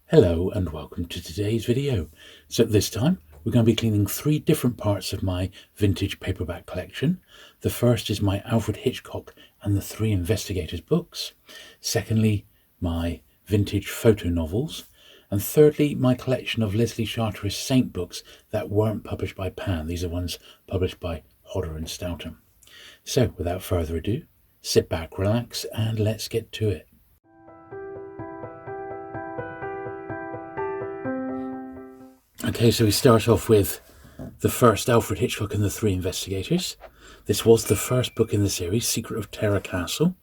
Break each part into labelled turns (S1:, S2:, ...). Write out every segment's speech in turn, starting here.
S1: Hello and welcome to today's video. So this time we're going to be cleaning three different parts of my vintage paperback collection. The first is my Alfred Hitchcock and the Three Investigators books. Secondly, my vintage photo novels. And thirdly, my collection of Leslie Charteris Saint books that weren't published by Pan. These are ones published by Hodder and Stoughton. So without further ado, sit back, relax, and let's get to it. Okay, so we start off with the first Alfred Hitchcock and the Three Investigators. This was the first book in the series, Secret of Terror Castle.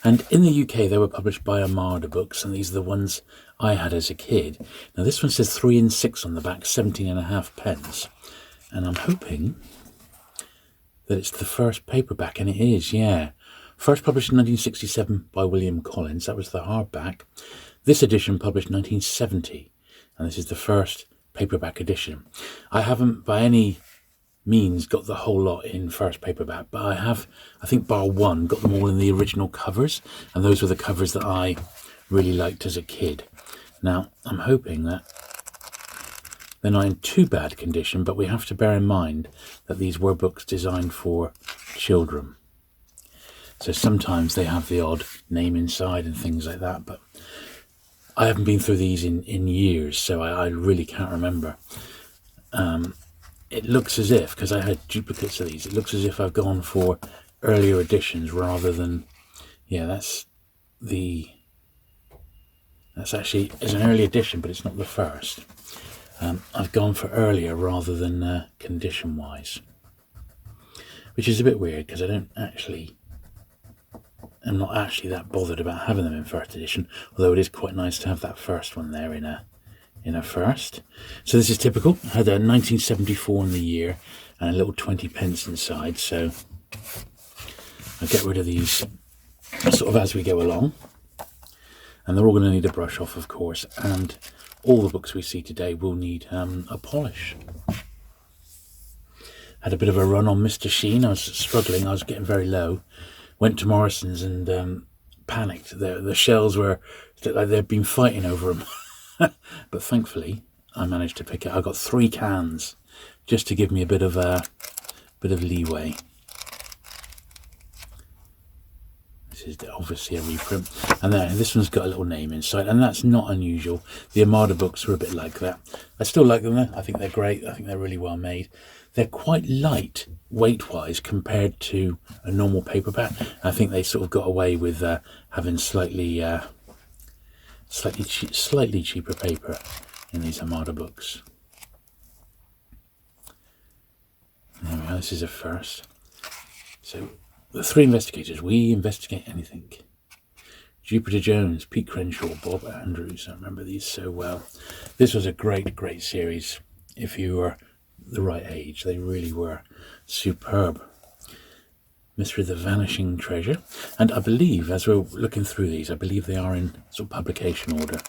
S1: And in the UK, they were published by Armada Books, and these are the ones I had as a kid. Now, this one says 3 and 6 on the back, 17.5 pence. And I'm hoping that it's the first paperback, and it is, yeah. First published in 1967 by William Collins. That was the hardback. This edition published 1970, and this is the first paperback edition. I haven't by any means got the whole lot in first paperback, but I have, I think bar one, got them all in the original covers, and those were the covers that I really liked as a kid. Now, I'm hoping that they're not in too bad condition, but we have to bear in mind that these were books designed for children. So sometimes they have the odd name inside and things like that, but I haven't been through these in years, so I really can't remember. It looks as if, because I had duplicates of these, it looks as if I've gone for earlier editions rather than, yeah, that's actually, it's an early edition, but it's not the first. I've gone for earlier rather than condition-wise, which is a bit weird because I'm not actually that bothered about having them in first edition, although it is quite nice to have that first one there in a first. So this is typical. I had a 1974 in the year and a little 20 pence inside, so I'll get rid of these sort of as we go along. And they're all going to need a brush off, of course, and all the books we see today will need a polish. Had a bit of a run on Mr. Sheen. I was struggling. I was getting very low. Went to Morrison's and panicked. The shelves were like they'd been fighting over them. But thankfully, I managed to pick it. I got 3 cans just to give me a bit of leeway. This is obviously a reprint, and then this one's got a little name inside, and that's not unusual. The Armada books were a bit like that. I still like them though. I think they're great. I think they're really well made. They're quite light weight-wise compared to a normal paperback. I think they sort of got away with having slightly cheaper paper in these Armada books. There we are. This is a first. So the Three Investigators. We investigate anything. Jupiter Jones, Pete Crenshaw, Bob Andrews. I remember these so well. This was a great series. If you were the right age, they really were superb. Mystery of the Vanishing Treasure, and I believe, as we're looking through these, I believe they are in sort of publication order.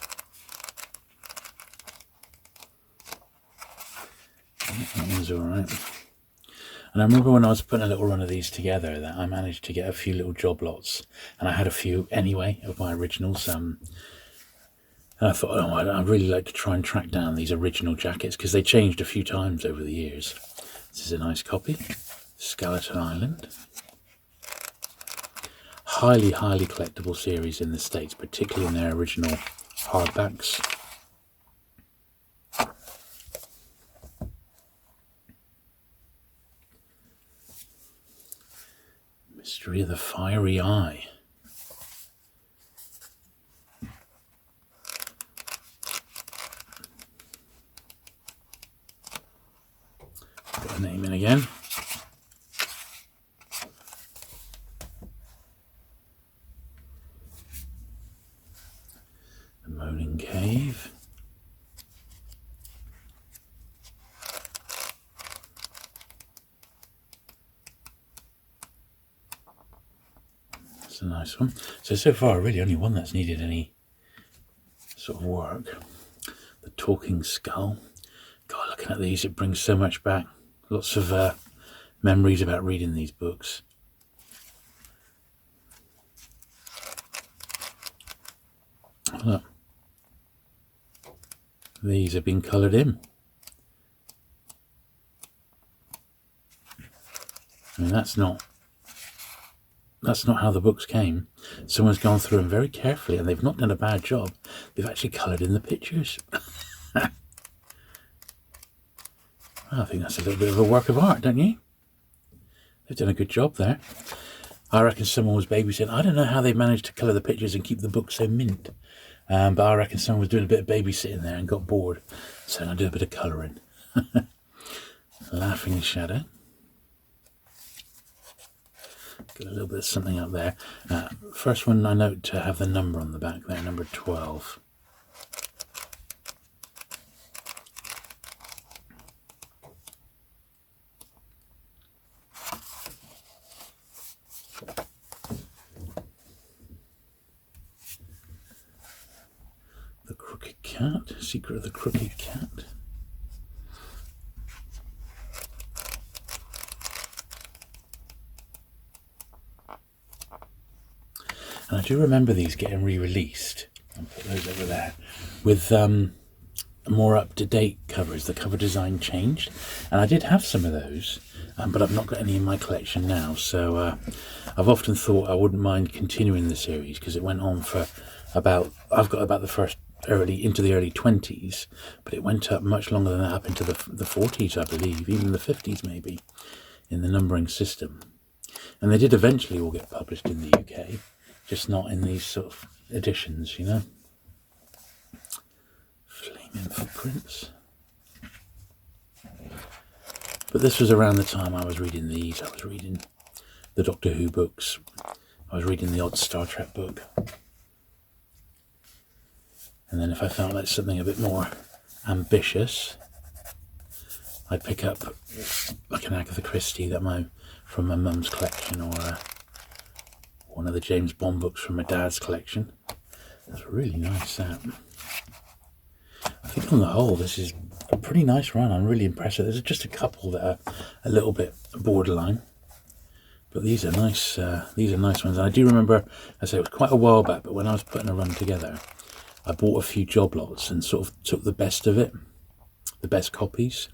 S1: That one's all right. And I remember when I was putting a little run of these together that I managed to get a few little job lots, and I had a few anyway of my originals. And I thought, oh, I'd really like to try and track down these original jackets because they changed a few times over the years. This is a nice copy. Skeleton Island. Highly collectible series in the States, particularly in their original hardbacks. Mystery of the Fiery Eye. Put a name in again. The Moaning Cave. That's a nice one. So far really only one that's needed any sort of work. The Talking Skull. God, looking at these, it brings so much back. Lots of memories about reading these books. Look. These have been coloured in. I mean, that's not how the books came. Someone's gone through them very carefully, and they've not done a bad job. They've actually coloured in the pictures. I think that's a little bit of a work of art, don't you? They've done a good job there. I reckon someone was babysitting. I don't know how they managed to colour the pictures and keep the book so mint. But I reckon someone was doing a bit of babysitting there and got bored. So I did a bit of colouring. Laughing Shadow. Got a little bit of something up there. First one I note to have the number on the back there, number 12. The Crooked Cat, Secret of the Crooked Cat. And I do remember these getting re-released. I'll put those over there with more up-to-date covers. The cover design changed, and I did have some of those, but I've not got any in my collection now. So I've often thought I wouldn't mind continuing the series because it went on for I've got about the first into the early 20s, but it went up much longer than that, up into the 40s, I believe, even the 50s maybe, in the numbering system. And they did eventually all get published in the UK. Just not in these sort of editions, you know. Flaming Footprints. But this was around the time I was reading these. I was reading the Doctor Who books. I was reading the odd Star Trek book. And then if I felt like something a bit more ambitious, I'd pick up like an Agatha Christie from my mum's collection, or one of the James Bond books from my dad's collection. That's really nice, that. I think on the whole this is a pretty nice run. I'm really impressed. There's just a couple that are a little bit borderline, but these are nice. These are nice ones. And I do remember, I say it was quite a while back, but when I was putting a run together, I bought a few job lots and sort of took the best of it, the best copies.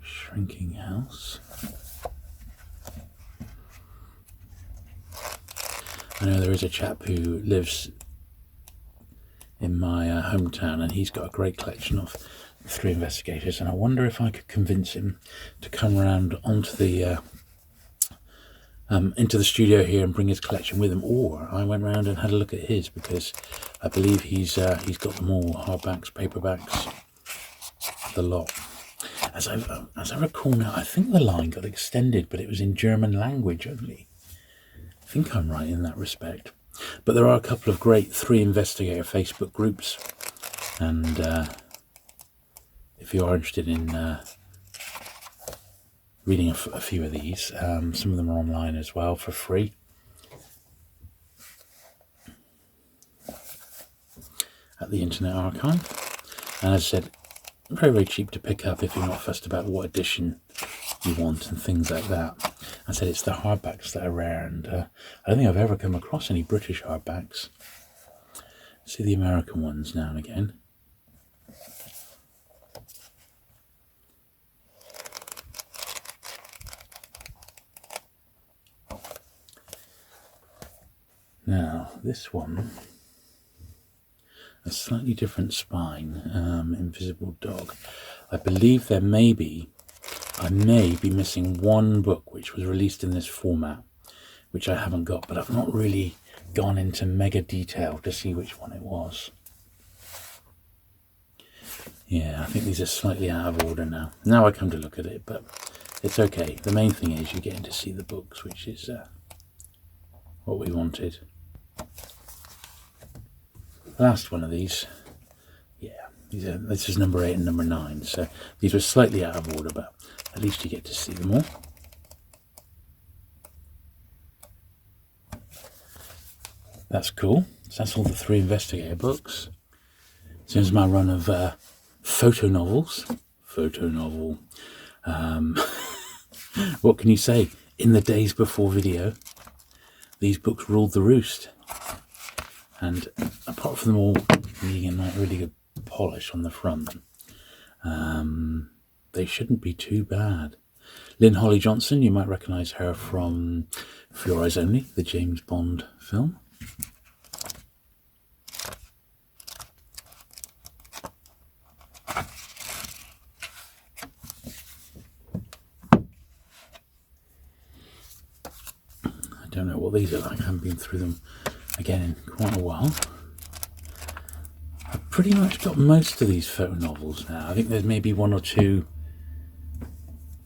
S1: Shrinking House. I know there is a chap who lives in my hometown, and he's got a great collection of Three Investigators, and I wonder if I could convince him to come around onto the into the studio here and bring his collection with him, or I went round and had a look at his, because I believe he's got them all, hardbacks, paperbacks, the lot. As I recall now, I think the line got extended, but it was in German language only. I think I'm right in that respect. But there are a couple of great Three Investigator Facebook groups, and if you are interested in reading a few of these, some of them are online as well for free. At the Internet Archive. And as I said, very, very cheap to pick up if you're not fussed about what edition you want and things like that. I said it's the hardbacks that are rare, and I don't think I've ever come across any British hardbacks. See the American ones now and again. Now, this one, a slightly different spine, Invisible Dog. I believe I may be missing one book which was released in this format, which I haven't got, but I've not really gone into mega detail to see which one it was. Yeah, I think these are slightly out of order now. Now I come to look at it, but it's okay. The main thing is you're getting to see the books, which is what we wanted. Last one of these, yeah, this is number 8 and number 9, so these were slightly out of order, but at least you get to see them all. That's cool. So that's all the Three Investigator books. So here's my run of Fotonovels. Fotonovel. What can you say? In the days before video, these books ruled the roost. And apart from them all being in like really good polish on the front, they shouldn't be too bad. Lynn Holly Johnson, you might recognise her from For Your Eyes Only, the James Bond film. I don't know what these are like. I haven't been through them again in quite a while. I've pretty much got most of these photo novels now. I think there's maybe one or two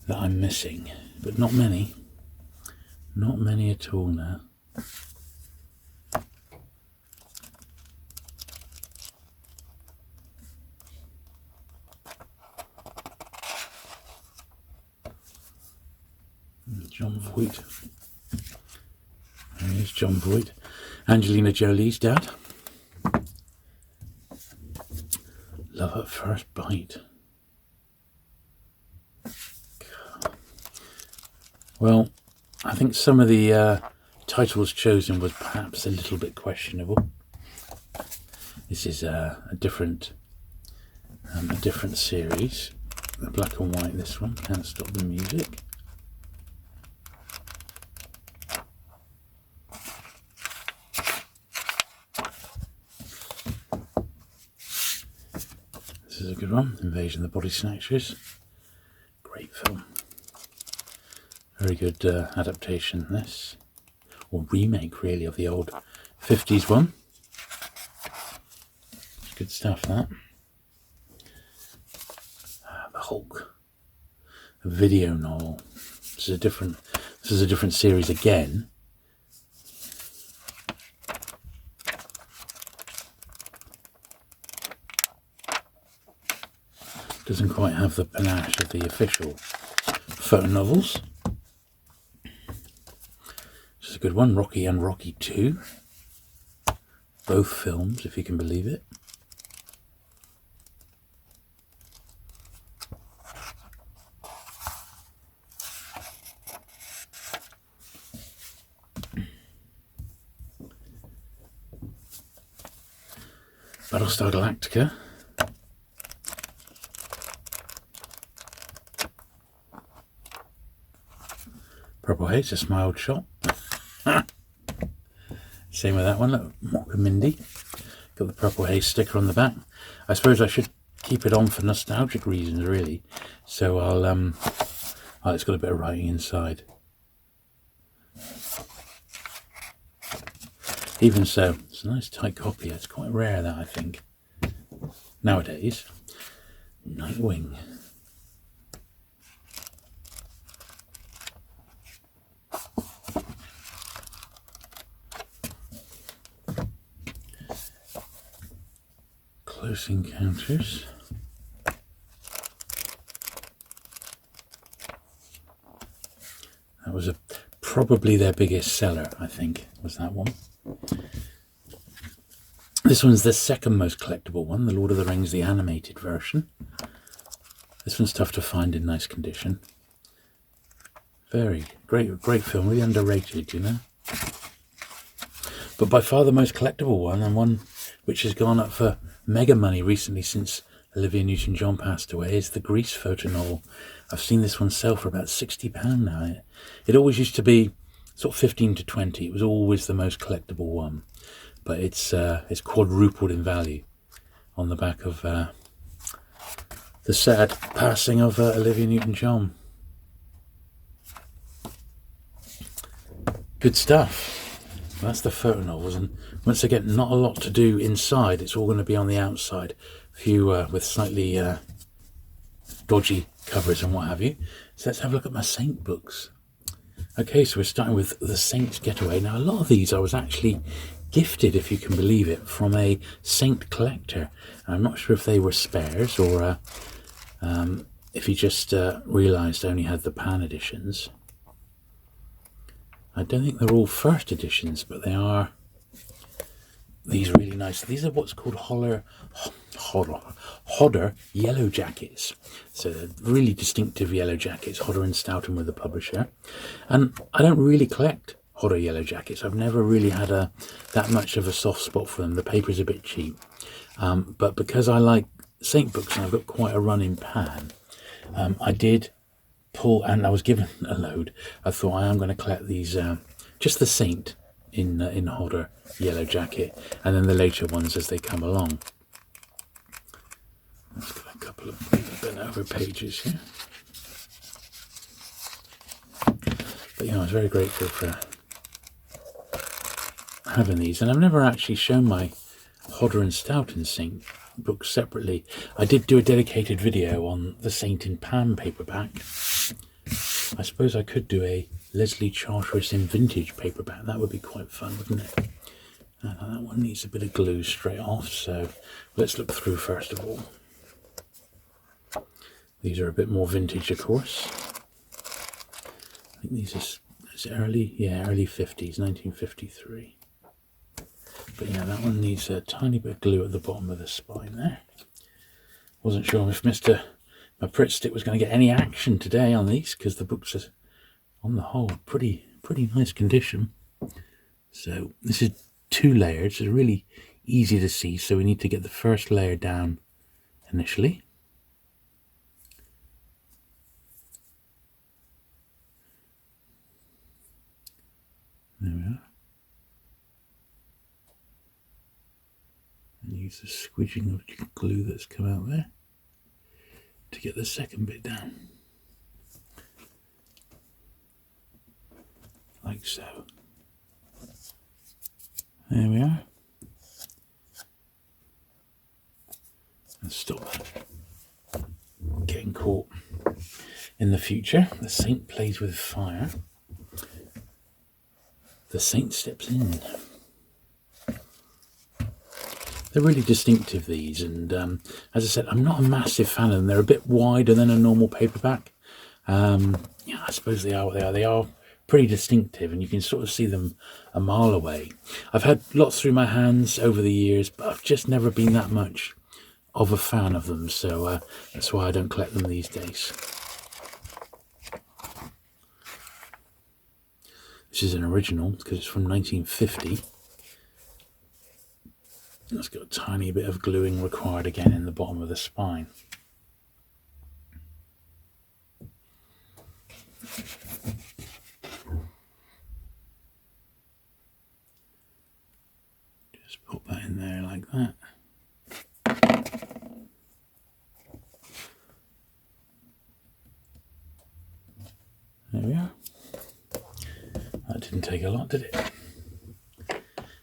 S1: that I'm missing, but not many. Not many at all now. John Voight. There's John Voight. Angelina Jolie's dad. Love at First Bite. Well, I think some of the titles chosen was perhaps a little bit questionable. This is a different series. The black and white, this one, Can't Stop the Music. This is a good one, Invasion of the Body Snatchers. Great film. Very good adaptation, this. Or remake, really, of the old 50s one. It's good stuff, that. The Hulk. A video novel. This is a different series again. Doesn't quite have the panache of the official photo novels. This is a good one, Rocky and Rocky 2. Both films, if you can believe it. Battlestar Galactica. Purple Haze, a smiled shot. Same with that one, look, Mock and Mindy. Got the Purple Haze sticker on the back. I suppose I should keep it on for nostalgic reasons, really. So I'll, oh, it's got a bit of writing inside. Even so, it's a nice tight copy. It's quite rare, that, I think. Nowadays. Nightwing. Close Encounters. That was probably their biggest seller, I think, was that one. This one's the second most collectible one, The Lord of the Rings, the animated version. This one's tough to find in nice condition. Very great film, really underrated, you know. But by far the most collectible one, and one which has gone up for mega money recently since Olivia Newton-John passed away, is the Grease photo novel. I've seen this one sell for about £60 now. It always used to be sort of 15 to 20. It was always the most collectible one, but it's quadrupled in value on the back of the sad passing of Olivia Newton-John. Good stuff. That's the photo novels, and once again, not a lot to do inside. It's all going to be on the outside. A few with slightly dodgy covers and what have you. So let's have a look at my Saint books. Okay, so we're starting with The Saint Getaway. Now, a lot of these I was actually gifted, if you can believe it, from a Saint collector. I'm not sure if they were spares or if he just realised I only had the pan editions. I don't think they're all first editions, but they are these really nice. These are what's called Hodder yellow jackets. So they're really distinctive yellow jackets. Hodder and Stoughton were the publisher. And I don't really collect Hodder Yellow Jackets. I've never really had that much of a soft spot for them. The paper's a bit cheap. But because I like Saint books and I've got quite a run in Pan, I did pull, and I was given a load. I thought I am going to collect these, just the Saint in Hodder Yellow Jacket, and then the later ones as they come along. Let's got a couple of bent over pages here. But I was very grateful for having these, and I've never actually shown my Hodder and Stoughton Saint books separately. I did do a dedicated video on the Saint in Pan paperback. I suppose I could do a Leslie Charteris in vintage paperback. That would be quite fun, wouldn't it? That one needs a bit of glue straight off, so let's look through first of all. These are a bit more vintage, of course. I think these are early 50s, 1953. But yeah, that one needs a tiny bit of glue at the bottom of the spine there. Wasn't sure if my Pritt stick was going to get any action today on these, because the books are, on the whole, pretty nice condition. So this is 2 layers. It's really easy to see, so we need to get the first layer down initially. There we are. And use the squidging of glue that's come out there to get the second bit down. Like so. There we are. And stop that getting caught in the future. The Saint plays with fire. The Saint steps in. They're really distinctive, these, and as I said, I'm not a massive fan of them. They're a bit wider than a normal paperback. Yeah, I suppose they are what they are. They are pretty distinctive, and you can sort of see them a mile away. I've had lots through my hands over the years, but I've just never been that much of a fan of them, so that's why I don't collect them these days. This is an original because it's from 1950. It's got a tiny bit of gluing required again in the bottom of the spine. Just put that in there like that. There we are. That didn't take a lot, did it?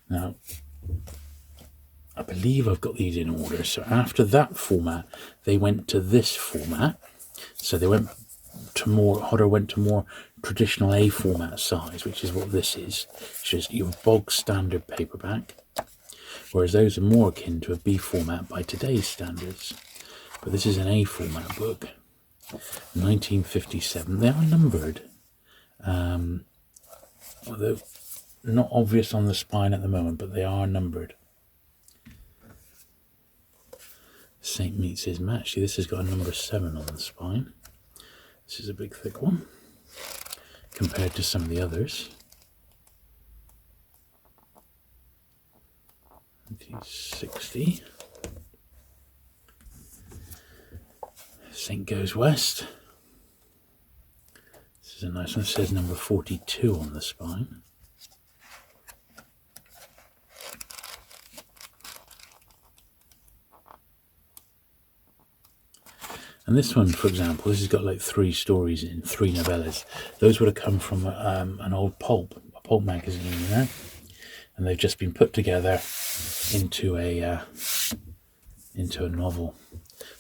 S1: Now, I believe I've got these in order. So after that format, they went to this format. So they went to Hodder went to more traditional A format size, which is what this is. It's just your bog standard paperback. Whereas those are more akin to a B format by today's standards. But this is an A format book. 1957. They are numbered. Although not obvious on the spine at the moment, but they are numbered. Saint meets his match. See, this has got a number 7 on the spine. This is a big thick one compared to some of the others. 1960. Saint goes west. This is a nice one. It says number 42 on the spine. And this one, for example, this has got like 3 stories in, 3 novellas. Those would have come from an old pulp magazine, you know, and they've just been put together into a novel.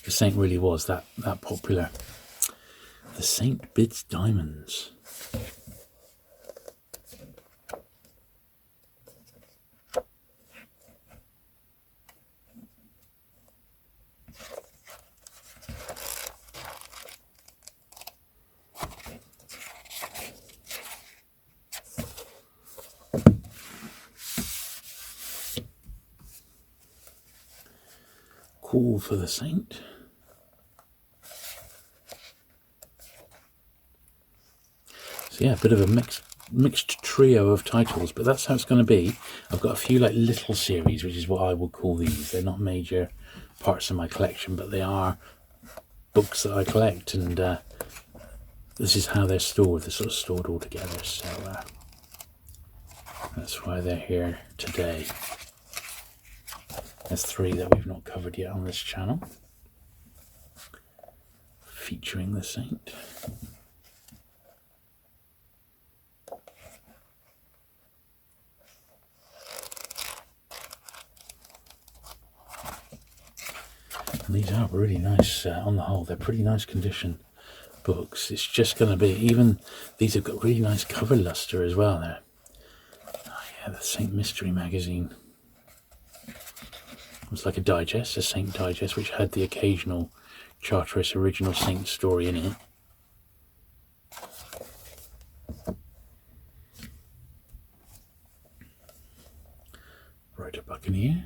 S1: The Saint really was that popular. The Saint bids diamonds. Call for the Saint. So yeah, a bit of a mixed mixed trio of titles, but that's how it's going to be. I've got a few like little series, which is what I would call these. They're not major parts of my collection, but they are books that I collect, and this is how they're stored. They're sort of stored all together, so that's why they're here today. There's 3 that we've not covered yet on this channel, featuring the Saint. And these are really nice, on the whole, they're pretty nice condition books. It's just going to be, even these have got really nice cover luster as well there. Oh yeah, the Saint Mystery magazine. It was like a digest, a Saint digest, which had the occasional Charteris original Saint story in it. Writer Buccaneer.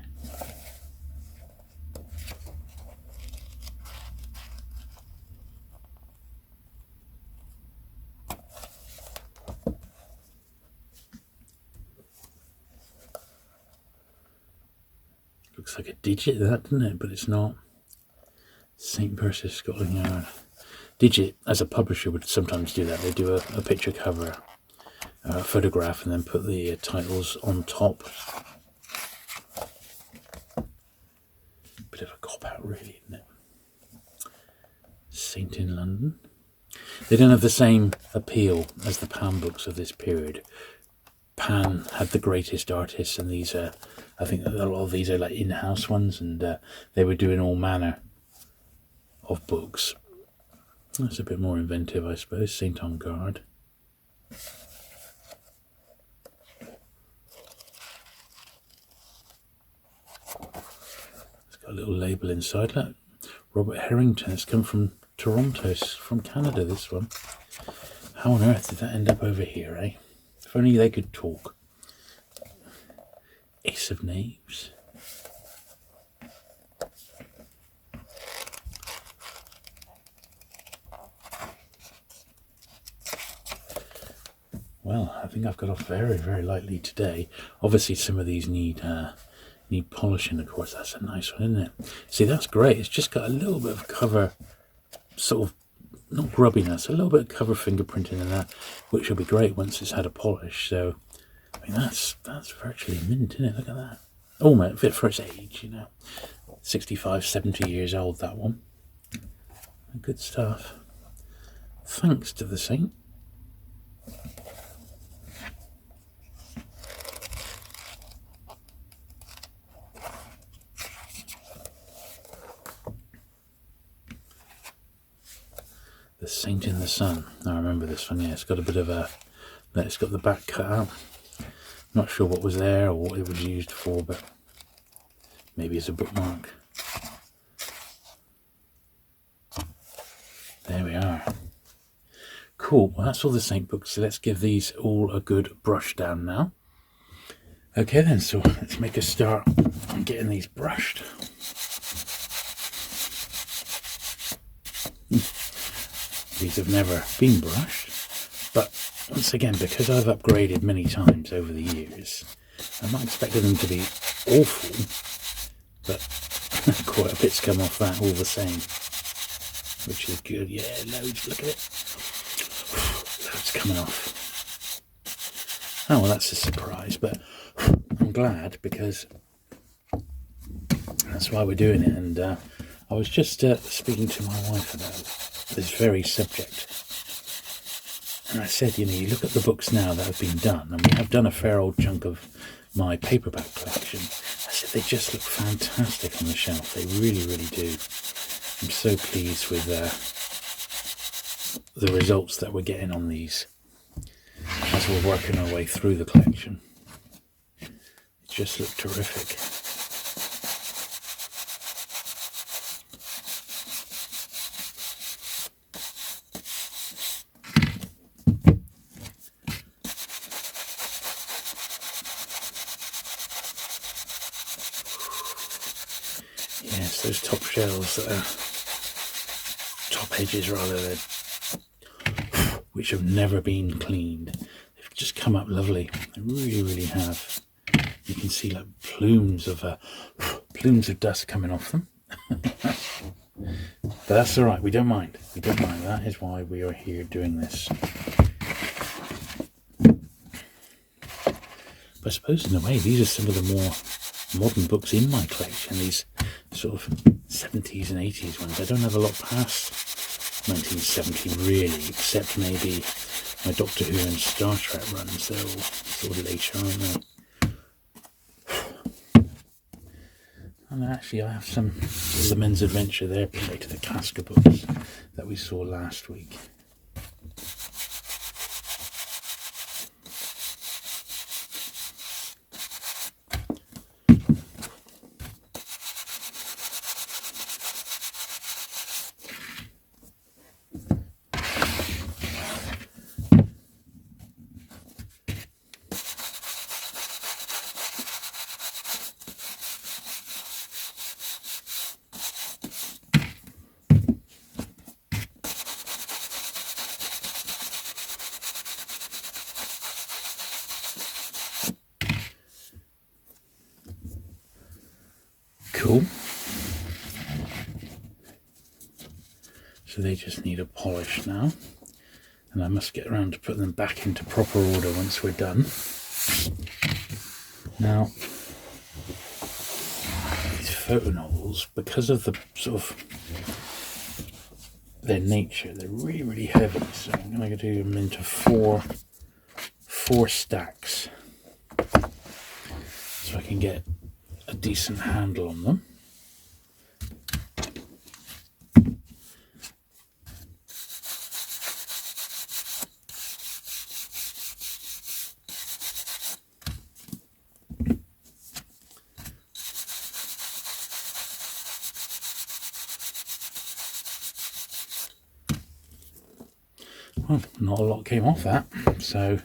S1: Looks like a digit, that, doesn't it? But it's not. St. Persis, Scotland Yard. Digit, as a publisher, would sometimes do that. They do a picture cover, a photograph, and then put the titles on top. Bit of a cop-out, really, isn't it? Saint in London. They don't have the same appeal as the Pan books of this period. Pan had the greatest artists, and these are, I think a lot of these are like in-house ones, and they were doing all manner of books. That's a bit more inventive, I suppose. Saint on Guard. It's got a little label inside. Look, Robert Harrington. It's come from Toronto, from Canada, this one. How on earth did that end up over here, eh? If only they could talk. Ace of Knaves. Well, I think I've got off very, very lightly today. Obviously, some of these need polishing, of course. That's a nice one, isn't it? See, that's great. It's just got a little bit of cover, sort of, not grubbiness, a little bit of cover fingerprinting in that, which will be great once it's had a polish. So, I mean, that's virtually mint, isn't it? Look at that. Almost fit for its age, you know. 65, 70 years old, that one. Good stuff. Thanks to the Saint. The Saint in the Sun. I remember this one. Yeah, it's got a bit of a. It's got the back cut out. Not sure what was there or what it was used for, but maybe it's a bookmark. There we are. Cool. Well, that's all the Saint books. So let's give these all a good brush down now. Okay then. So let's make a start on getting these brushed. These have never been brushed, but once again, because I've upgraded many times over the years, I'm not expecting them to be awful, but quite a bit's come off that all the same, which is good. Yeah, loads, look at it. Loads coming off. Oh, well, that's a surprise, but I'm glad, because that's why we're doing it. And I was just speaking to my wife about this very subject, and I said, you know, you look at the books now that have been done, and we have done a fair old chunk of my paperback collection. I said they just look fantastic on the shelf. They really, really do. I'm so pleased with the results that we're getting on these as we're working our way through the collection. It just looked terrific. Yes, those top shells that are top edges rather, which have never been cleaned. They've just come up lovely. They really, really have. You can see like plumes of dust coming off them. But that's all right. We don't mind. We don't mind. That is why we are here doing this. But I suppose in a way these are some of the more modern books in my collection. These sort of 70s and 80s ones. I don't have a lot past 1970 really, except maybe my Doctor Who and Star Trek runs. They're all sort of later, aren't they? And actually I have some of the Men's Adventure there, play to the Casca books that we saw last week. Cool. So they just need a polish now, and I must get around to put them back into proper order once we're done. Now, these photo novels, because of the sort of their nature, they're really, really heavy. So I'm going to do them into four stacks, so I can get a decent handle on them. Well, not a lot came off that, so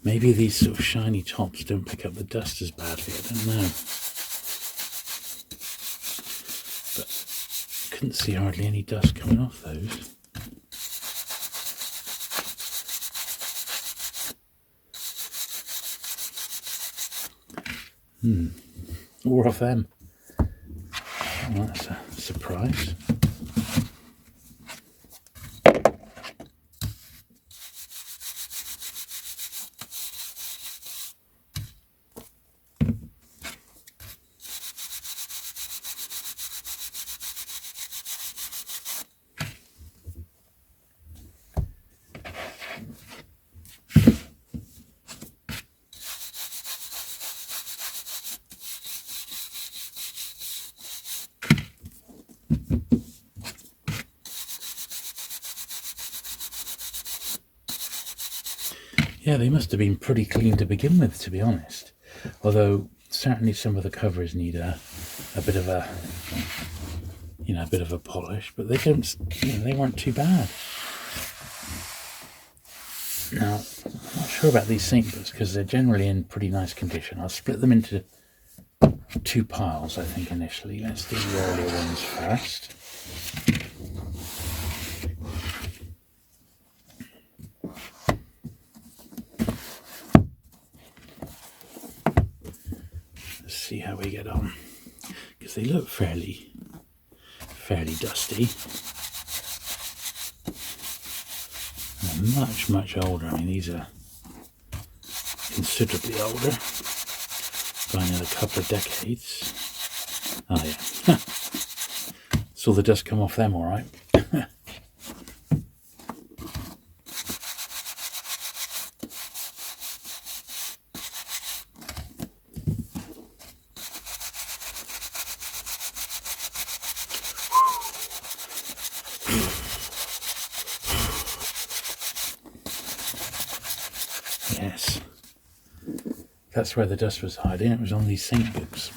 S1: maybe these sort of shiny tops don't pick up the dust as badly, I don't know. But couldn't see hardly any dust coming off those. Or off them. Well, that's a surprise. Yeah, they must have been pretty clean to begin with, to be honest. Although certainly some of the covers need a bit of a, a bit of a polish, but they don't, they weren't too bad. Now, I'm not sure about these Saint books because they're generally in pretty nice condition. I'll split them into two piles, I think, initially. Let's do the earlier ones first. See how we get on, because they look fairly dusty. They're much older. I mean, these are considerably older, going in a couple of decades. Oh yeah, saw the dust come off them all right. Yes, that's where the dust was hiding. It was on these Saint books.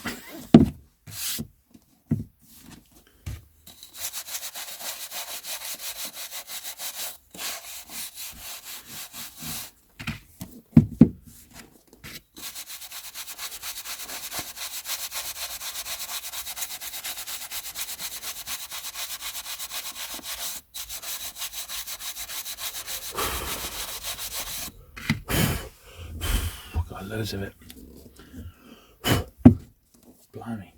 S1: loads of it. Blimey.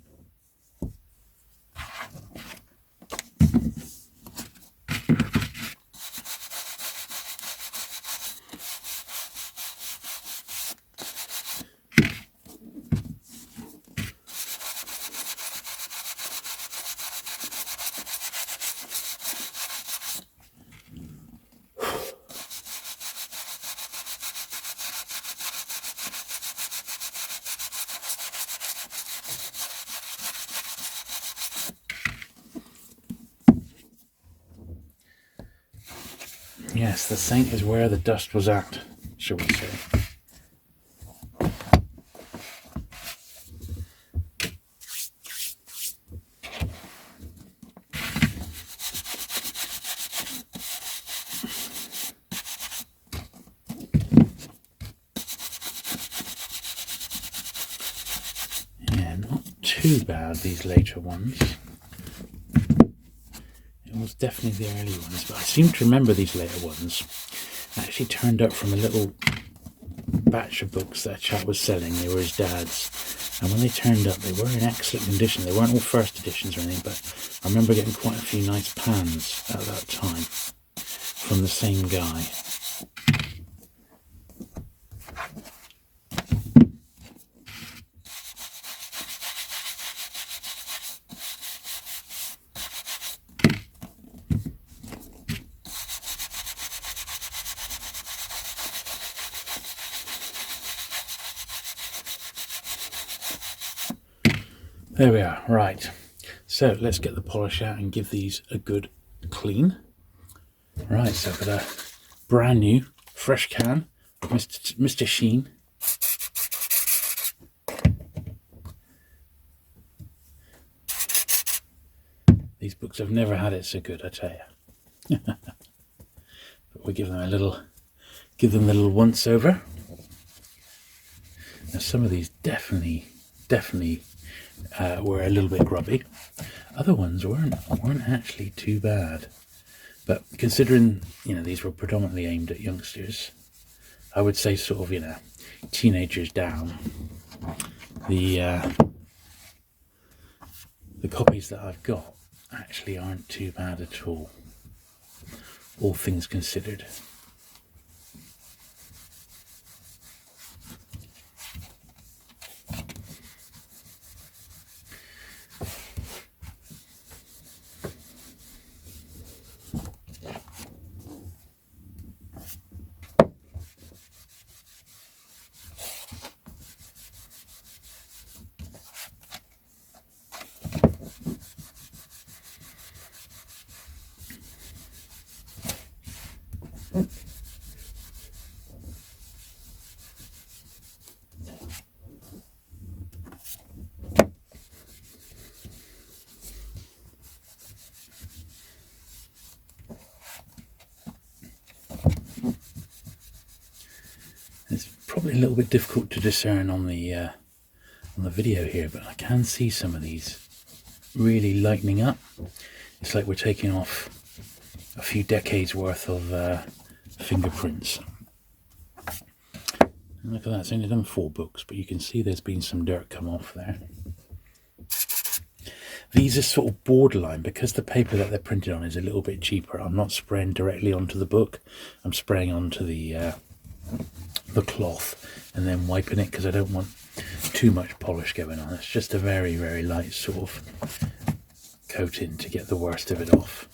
S1: Yes, the Saint is where the dust was at, shall we say. Yeah, not too bad, these later ones. It was definitely the early ones, but I seem to remember these later ones actually turned up from a little batch of books that a chap was selling. They were his dad's, and when they turned up they were in excellent condition. They weren't all first editions or anything, but I remember getting quite a few nice pans at that time from the same guy. There we are, right. So let's get the polish out and give these a good clean. Right, so I've got a brand new, fresh can of Mr. Sheen. These books have never had it so good, I tell you. But we give them a little once over. Now some of these definitely were a little bit grubby. Other ones weren't actually too bad. But considering, these were predominantly aimed at youngsters, I would say sort of, teenagers down. The copies that I've got actually aren't too bad at all things considered. It's probably a little bit difficult to discern on the video here, but I can see some of these really lightening up. It's like we're taking off a few decades worth of fingerprints. And look at that, it's only done 4 books, but you can see there's been some dirt come off there. These are sort of borderline, because the paper that they're printed on is a little bit cheaper. I'm not spraying directly onto the book, I'm spraying onto the cloth and then wiping it, because I don't want too much polish going on. It's just a very, very light sort of coating to get the worst of it off.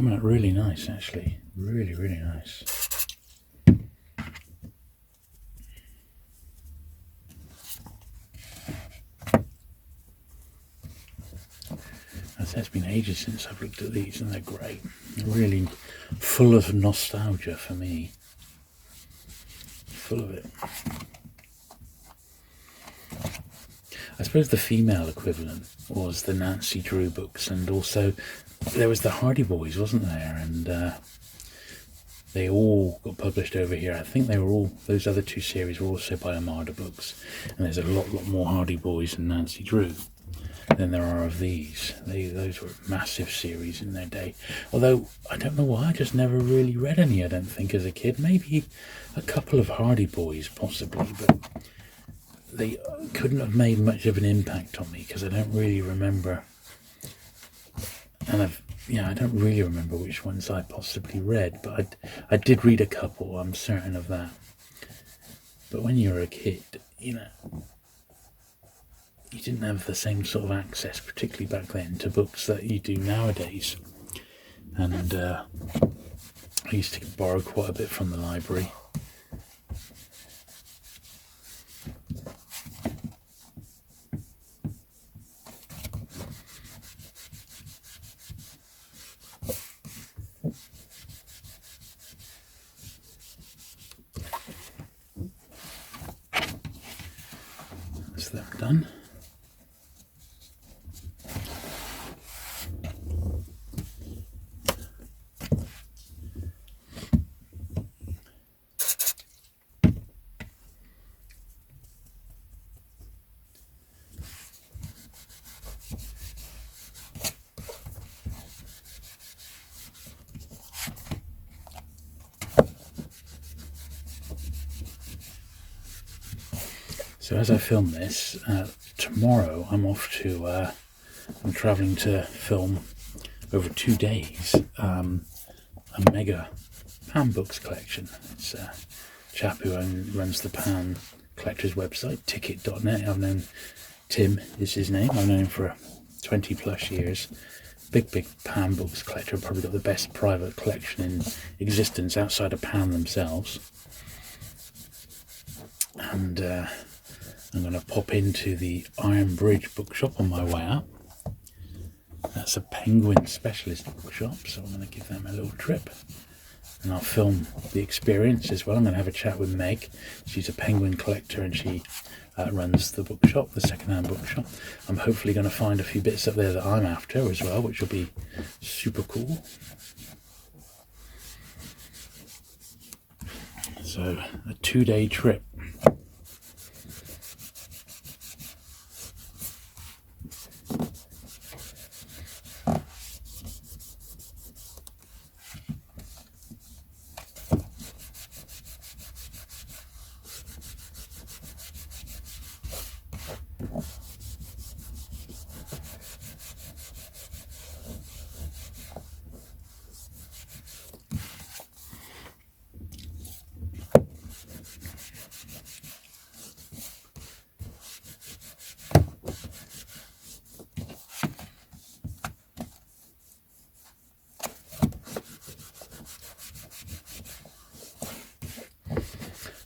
S1: coming out really nice, actually. Really, really nice. It's been ages since I've looked at these, and they're great. They're really full of nostalgia for me. Full of it. I suppose the female equivalent was the Nancy Drew books, and also there was the Hardy Boys, wasn't there? And they all got published over here. I think they were all, those other two series were also by Armada Books, and there's a lot more Hardy Boys and Nancy Drew than there are of these. Those were massive series in their day. Although, I don't know why, I just never really read any, I don't think, as a kid. Maybe a couple of Hardy Boys, possibly, but they couldn't have made much of an impact on me, because I don't really remember. And I don't really remember which ones I possibly read, but I did read a couple, I'm certain of that. But when you were a kid, you didn't have the same sort of access, particularly back then, to books that you do nowadays. And I used to borrow quite a bit from the library. That's that done. So as I film this, tomorrow I'm off to, I'm travelling to film over 2 days a mega Pan Books collection. It's a chap who runs the Pan Collectors website, ticket.net. I've known Tim is his name. I've known him for 20 plus years. Big Pan Books collector, probably got the best private collection in existence outside of Pan themselves. And I'm going to pop into the Iron Bridge bookshop on my way out. That's a Penguin specialist bookshop, so I'm going to give them a little trip. And I'll film the experience as well. I'm going to have a chat with Meg. She's a Penguin collector, and she runs the bookshop, the second-hand bookshop. I'm hopefully going to find a few bits up there that I'm after as well, which will be super cool. So, a 2-day trip.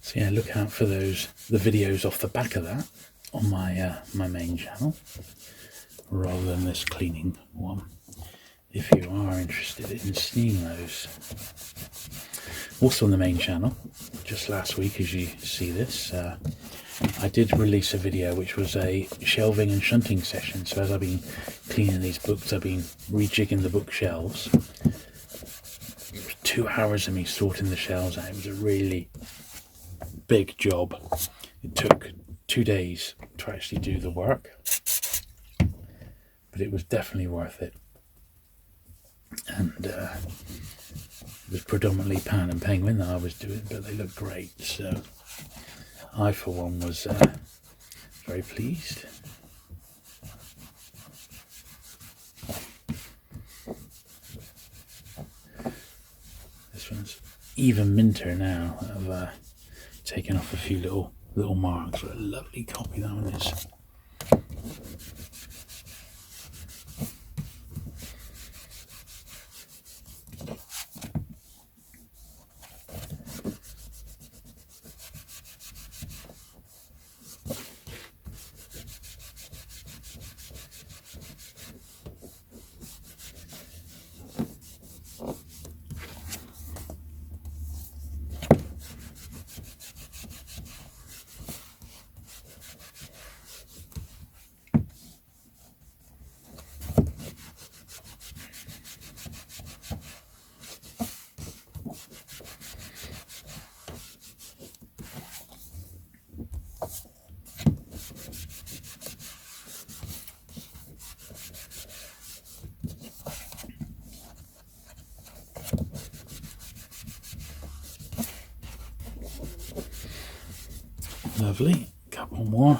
S1: So yeah, look out for the videos off the back of that on my my main channel, rather than this cleaning one, if you are interested in seeing those. Also on the main channel, just last week, as you see this, I did release a video which was a shelving and shunting session. So as I've been cleaning these books, I've been rejigging the bookshelves. It was 2 hours of me sorting the shelves out. It was a really big job. It took 2 days to actually do the work, but it was definitely worth it. And it was predominantly Pan and Penguin that I was doing, but they looked great, so I for one was very pleased. This one's even minter now. I've taken off a few little marks. What a lovely copy that one is. Lovely. Couple more.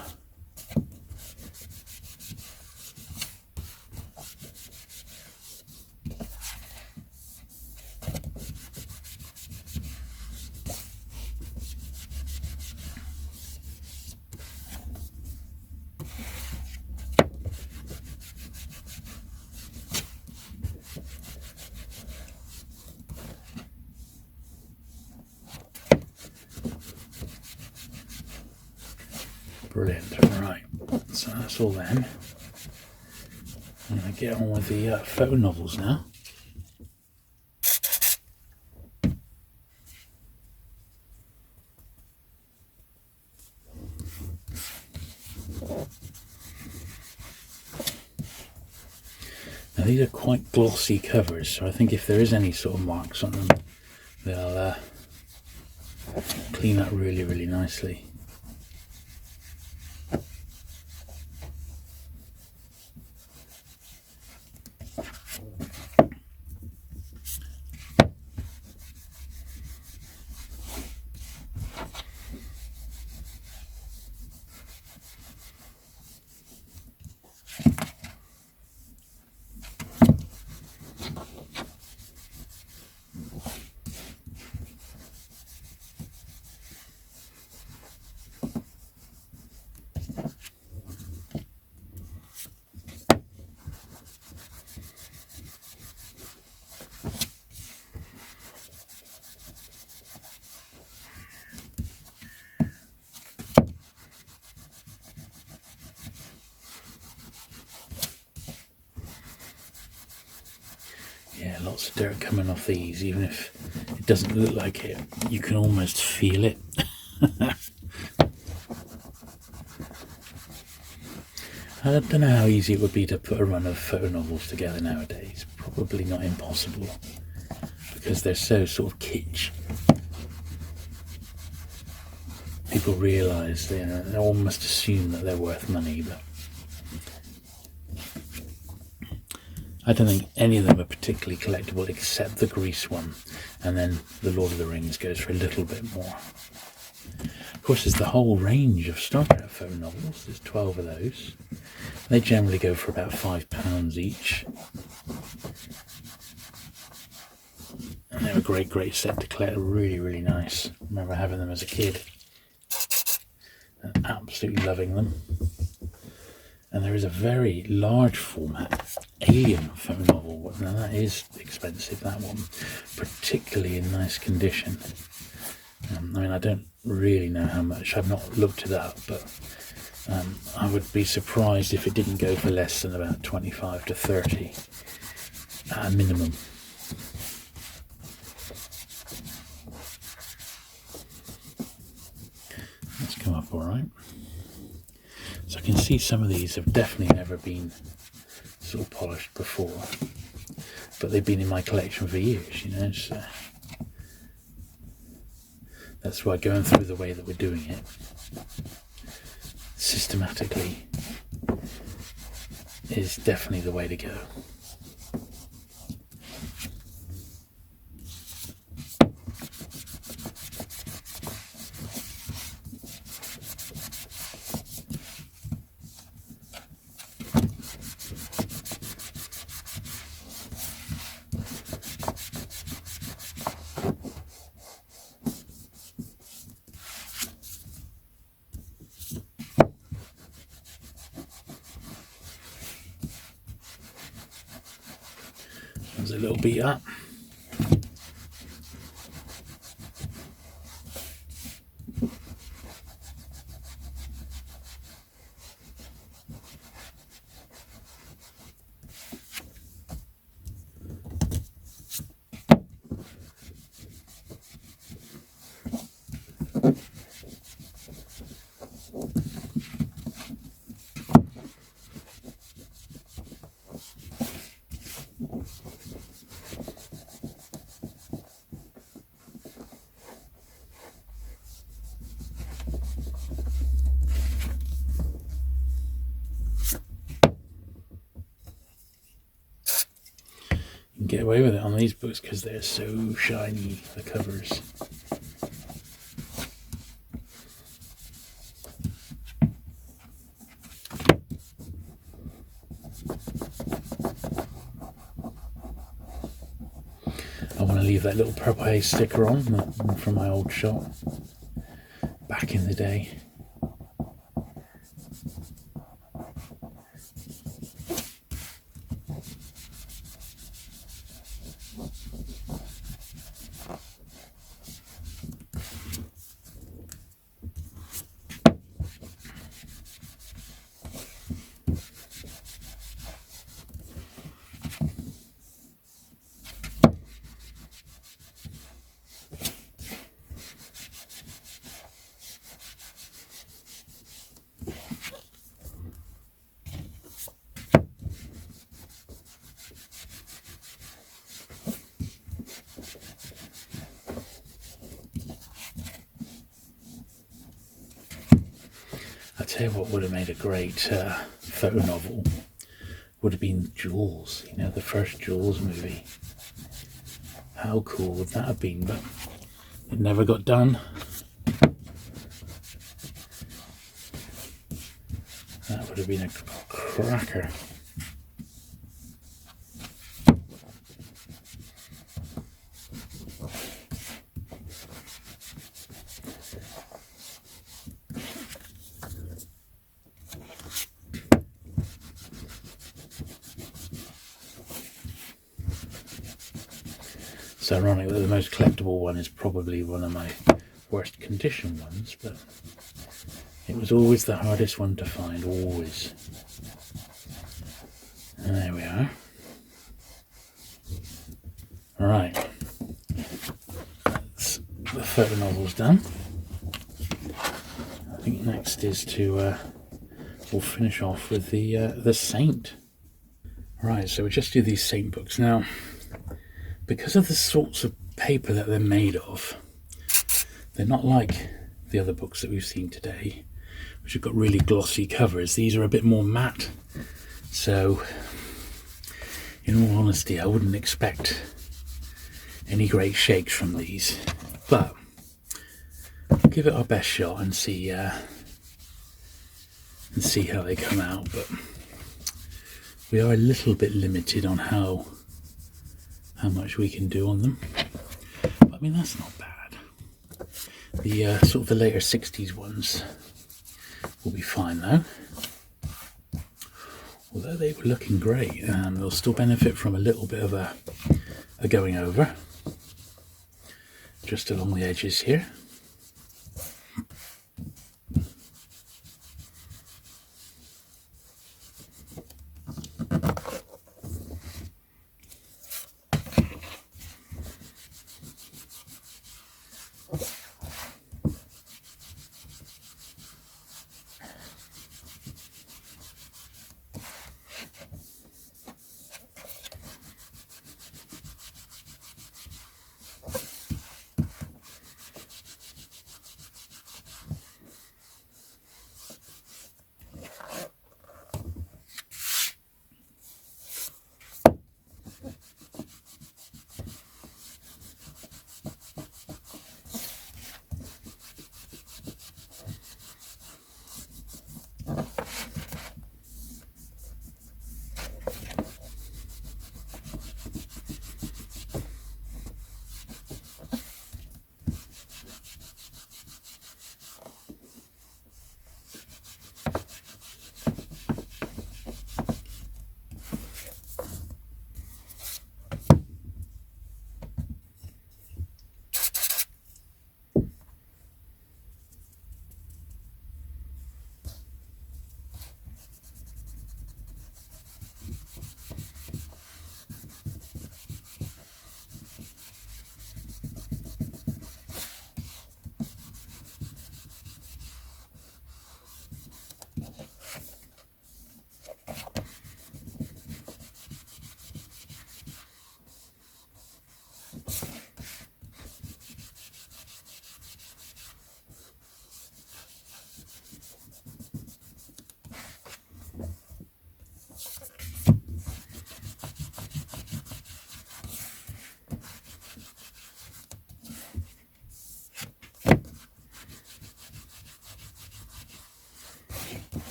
S1: Brilliant. Right, so that's all then. I'm going to get on with the photo novels now. Now these are quite glossy covers, so I think if there is any sort of marks on them, they'll clean up really, really nicely. Yeah, lots of dirt coming off these, even if it doesn't look like it, you can almost feel it. I don't know how easy it would be to put a run of photo novels together nowadays. Probably not impossible, because they're so sort of kitsch. People realise they almost assume that they're worth money, but I don't think any of them are particularly collectible except the Grease one, and then the Lord of the Rings goes for a little bit more. Of course, there's the whole range of Star Trek photo novels. There's 12 of those. They generally go for about £5 each. And they're a great set to collect. Really, really nice. I remember having them as a kid and absolutely loving them. And there is a very large format Alien photo novel. Now that is expensive, that one, particularly in nice condition. I mean, I don't really know how much. I've not looked it up, but I would be surprised if it didn't go for less than about 25 to 30 at a minimum. Let's come up all right. So I can see some of these have definitely never been sort of polished before, but they've been in my collection for years, you know, so that's why going through the way that we're doing it systematically is definitely the way to go. There's a little beat up. Get away with it on these books because they're so shiny, the covers. to leave that little purple haze sticker on from my old shop back in the day. I tell you what would have made a great photo novel would have been Jaws, you know, the first Jaws movie. How cool would that have been? But it never got done. That would have been a cracker. It's ironic that the most collectible one is probably one of my worst condition ones, but it was always the hardest one to find, always. And there we are. Right, that's the photo novels done. I think next is to we'll finish off with the Saint. Right, so we'll just do these Saint books now. Because of the sorts of paper that they're made of, they're not like the other books that we've seen today, which have got really glossy covers. These are a bit more matte, so in all honesty I wouldn't expect any great shakes from these, but we'll give it our best shot and see how they come out. But we are a little bit limited on how much we can do on them, but I mean that's not bad. The sort of the later 60s ones will be fine though, although they were looking great. They'll still benefit from a little bit of a going over just along the edges here.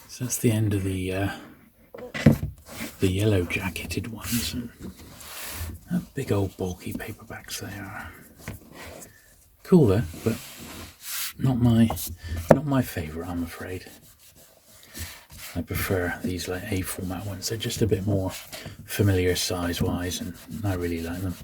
S1: So that's the end of the the yellow jacketed ones, and big old bulky paperbacks they are. Cool though, but not my favourite, I'm afraid. I prefer these like A format ones. They're just a bit more familiar size wise, and I really like them.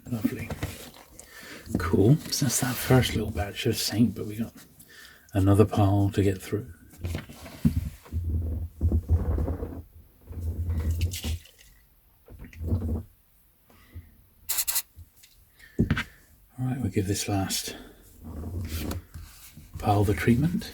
S1: Lovely. Cool. So that's that first little batch of Saint, but we got another pile to get through. Alright, we'll give this last pile the treatment.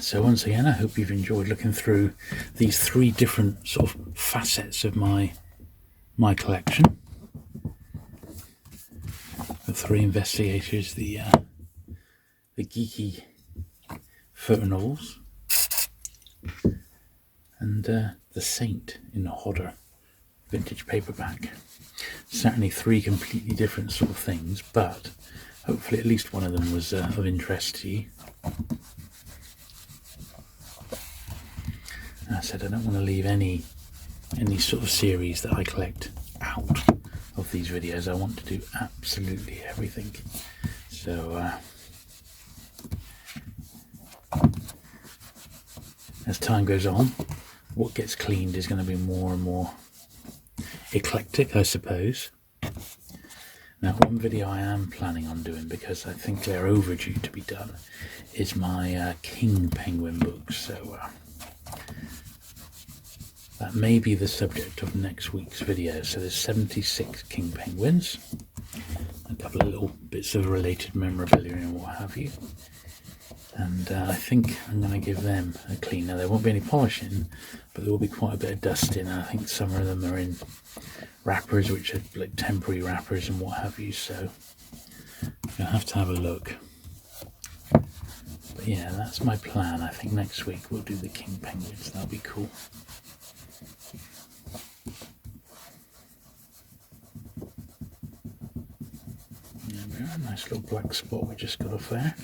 S1: So once again, I hope you've enjoyed looking through these three different sort of facets of my collection. The three investigators, the geeky Fotonovels, and the Saint in the Hodder vintage paperback. Certainly three completely different sort of things, but hopefully at least one of them was of interest to you. As I said, I don't want to leave any sort of series that I collect out of these videos. I want to do absolutely everything. So as time goes on, what gets cleaned is going to be more and more eclectic, I suppose. Now, one video I am planning on doing, because I think they're overdue to be done, is my King Penguin books. So that may be the subject of next week's video. So there's 76 King Penguins, a couple of little bits of related memorabilia and what have you. And I think I'm going to give them a clean. Now, there won't be any polishing, but there will be quite a bit of dusting. I think some of them are in wrappers, which are like temporary wrappers and what have you. So you'll have to have a look. But yeah, that's my plan. I think next week we'll do the King Penguins. That'll be cool. There we are, a nice little black spot we just got off there.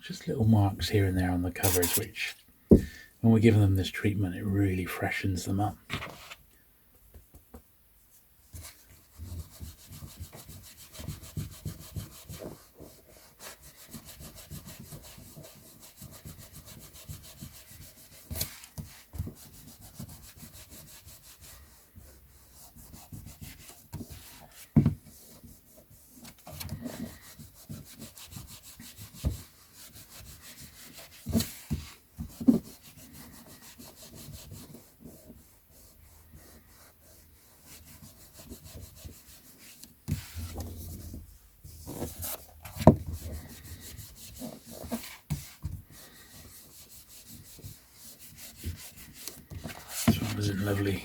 S1: just little marks here and there on the covers, which when we're giving them this treatment, it really freshens them up. Was in lovely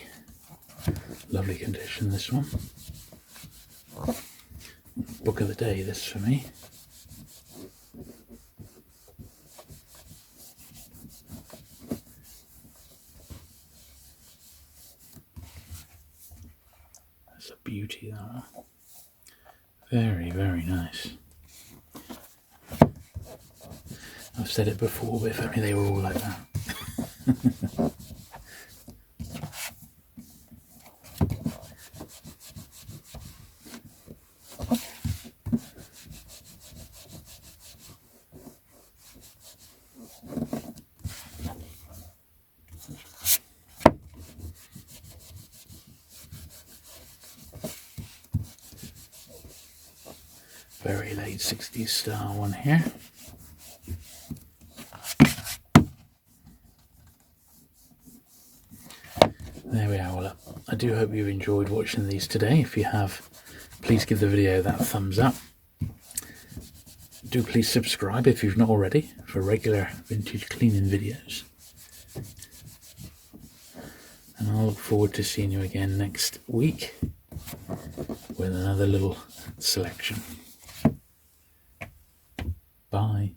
S1: condition, this one. Book of the day, this for me. That's a beauty, that one. Very, very nice. I've said it before, but if only they were all like that. Very late 60s style one here. There we are. Well, I do hope you've enjoyed watching these today. If you have, please give the video that thumbs up. Do please subscribe if you've not already for regular vintage cleaning videos. And I'll look forward to seeing you again next week with another little selection. Bye.